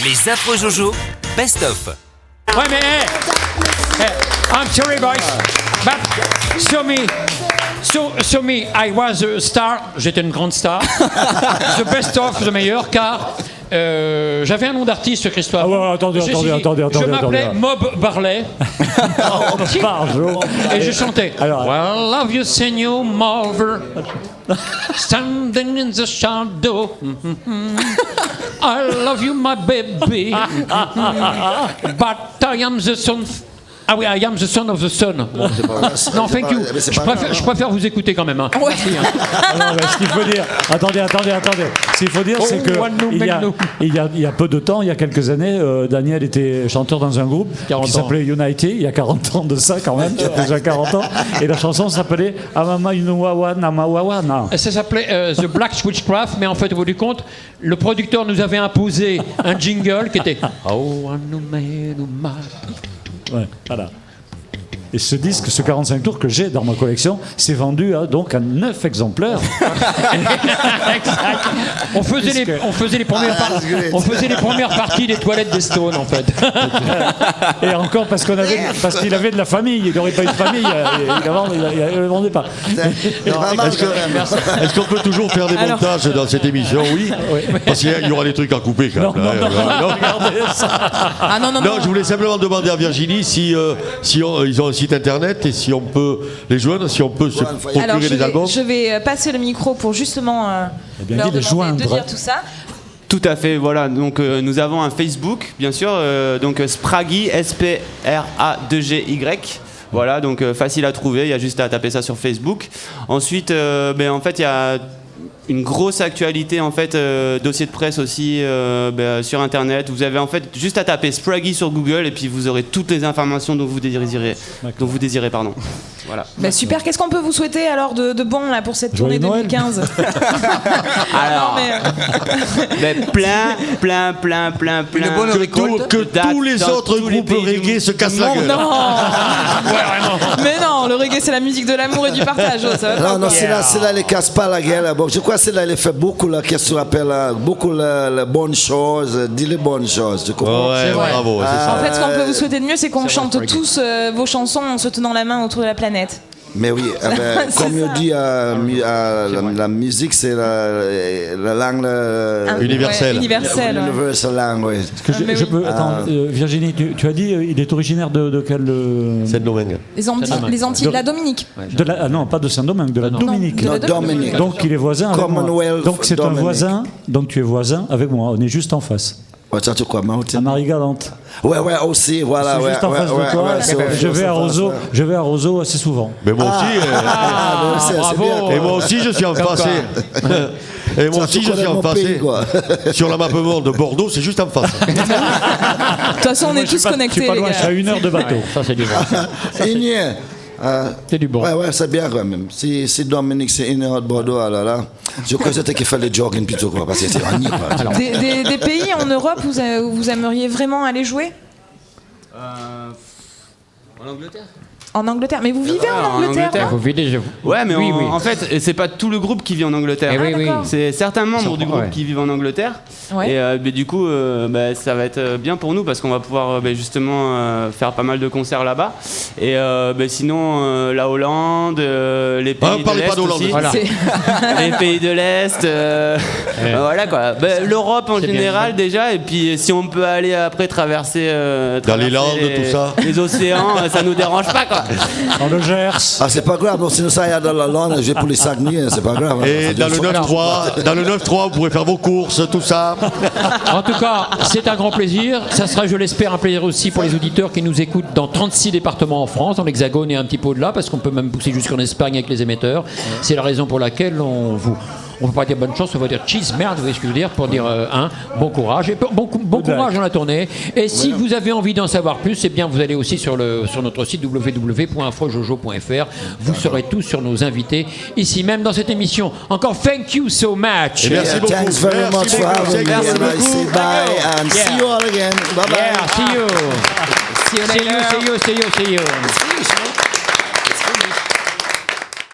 Les affreux Jojo, best of. Ouais, mais I'm sorry, boys, but so me, I was a star. J'étais une grande star. The best of, the meilleur, car j'avais un nom d'artiste, Christophe. Ah ouais, attendez. Je m'appelais Mob Barley. Et je chantais. Alors, Well, love you, Senor Marver. Standing in the shadow. I love you, my baby. But I am the son. Ah oui, I am the son of the sun. Bon, non, thank you. Je préfère vous écouter quand même. Hein. Ouais. non, mais ce qu'il faut dire, attendez. Ce qu'il faut dire, c'est que il y a peu de temps, il y a quelques années, Daniel était chanteur dans un groupe qui s'appelait United. Il y a 40 ans de ça quand même, déjà 40 ans. Et la chanson s'appelait Amama Inuwawa Namawawa. Ça s'appelait The Black Switchcraft, mais en fait, au bout du compte, le producteur nous avait imposé un jingle qui était Oh, Anuma. Ouais, voilà. Et ce disque, ce 45 tours que j'ai dans ma collection, s'est vendu donc à 9 exemplaires. On faisait les premières parties des toilettes des Stones, en fait. Et encore parce qu'il avait de la famille. Il n'aurait pas eu de famille. Il ne vendait pas. Est-ce qu'on peut toujours faire des montages dans cette émission? Oui. Parce qu'il y aura des trucs à couper quand même. Non, je voulais simplement demander à Virginie si ils ont un site internet et si on peut les joindre, si on peut se procurer des albums. Je vais passer le micro pour justement leur demander de dire tout ça. Tout à fait, voilà. Donc nous avons un Facebook, bien sûr, donc Spraggy, S-P-R-A-2-G-Y. Voilà, donc facile à trouver, il y a juste à taper ça sur Facebook. Ensuite, en fait, il y a une grosse actualité, en fait, dossier de presse aussi sur Internet. Vous avez en fait juste à taper Spraggy sur Google et puis vous aurez toutes les informations dont vous désirez. Voilà. Super, qu'est-ce qu'on peut vous souhaiter alors de bon là, pour cette tournée 2015? Alors, plein. Que tous les autres groupes reggae se cassent la gueule. Non. Mais non, le reggae c'est la musique de l'amour et du partage. Non, celle-là, elle ne casse pas la gueule. Bon, je crois que celle-là, elle fait beaucoup, qu'est-ce qu'on appelle, beaucoup les bonnes choses, dit les bonnes choses. Tu comprends? Ouais, bravo, c'est ça. En fait, ce qu'on peut vous souhaiter de mieux, c'est qu'on chante tous vos chansons en se tenant la main autour de la planète. Mais oui, comme je dis, la musique, c'est la langue universelle. Universelle langue, oui. Virginie, tu as dit, il est originaire de quel... Saint-Domingue. Les Antilles, de la Dominique. Non, pas de Saint-Domingue, de la Dominique. Dominique. Donc il est voisin avec moi. Donc c'est un voisin, donc tu es voisin avec moi, on est juste en face. À Marie-Galante. Ouais, aussi, voilà. C'est juste en face de toi. Je vais à Roseau assez souvent. Mais moi aussi. Bravo. Et moi aussi, je suis en face. Et moi aussi, je suis en face. Sur la map monde de Bordeaux, c'est juste en face. De toute façon, on est tous connectés. Je suis pas loin, je suis à 1 heure de bateau. Ça, c'est du bon. C'est du bon. Ouais, c'est bien quand même. Si Dominique, c'est 1 heure de Bordeaux, là. Je crois que c'était qu'il fallait jogging plutôt, quoi. Parce que c'est un des pays en Europe où vous aimeriez vraiment aller jouer? En Angleterre. En Angleterre, mais vous vivez en Angleterre, Vous vivez déjà. Ouais, mais en fait, c'est pas tout le groupe qui vit en Angleterre. C'est certains membres du groupe qui vivent en Angleterre. Ouais. Et du coup, ça va être bien pour nous parce qu'on va pouvoir justement faire pas mal de concerts là-bas. Et sinon, la Hollande, les pays de l'Est aussi. Voilà. Les pays de l'Est. Voilà quoi. L'Europe en général déjà. Et puis si on peut aller après traverser dans les Landes, tout ça. Les océans, ça nous dérange pas quoi. Dans le Gers. Ah, c'est pas grave, bon, sinon ça y a dans la Lande, je vais pour les Saguenay, c'est pas grave. Et dans le 9-3, vous pourrez faire vos courses, tout ça. En tout cas, c'est un grand plaisir. Ça sera, je l'espère, un plaisir aussi pour les auditeurs qui nous écoutent dans 36 départements en France, dans l'Hexagone et un petit peu au-delà, parce qu'on peut même pousser jusqu'en Espagne avec les émetteurs. C'est la raison pour laquelle on ne peut pas dire bonne chance, on va dire cheese, merde, vous voyez ce que je veux dire, pour dire bon courage. Et bon courage dans la tournée. Et si vous avez envie d'en savoir plus, eh bien vous allez aussi sur notre site www.afrojojo.fr. Vous saurez tout sur nos invités, ici même dans cette émission. Encore thank you so much. Et merci beaucoup. Thanks very much for having me. Merci And I say bye and see you all again. Bye bye. Yeah, see you. See you later. See you.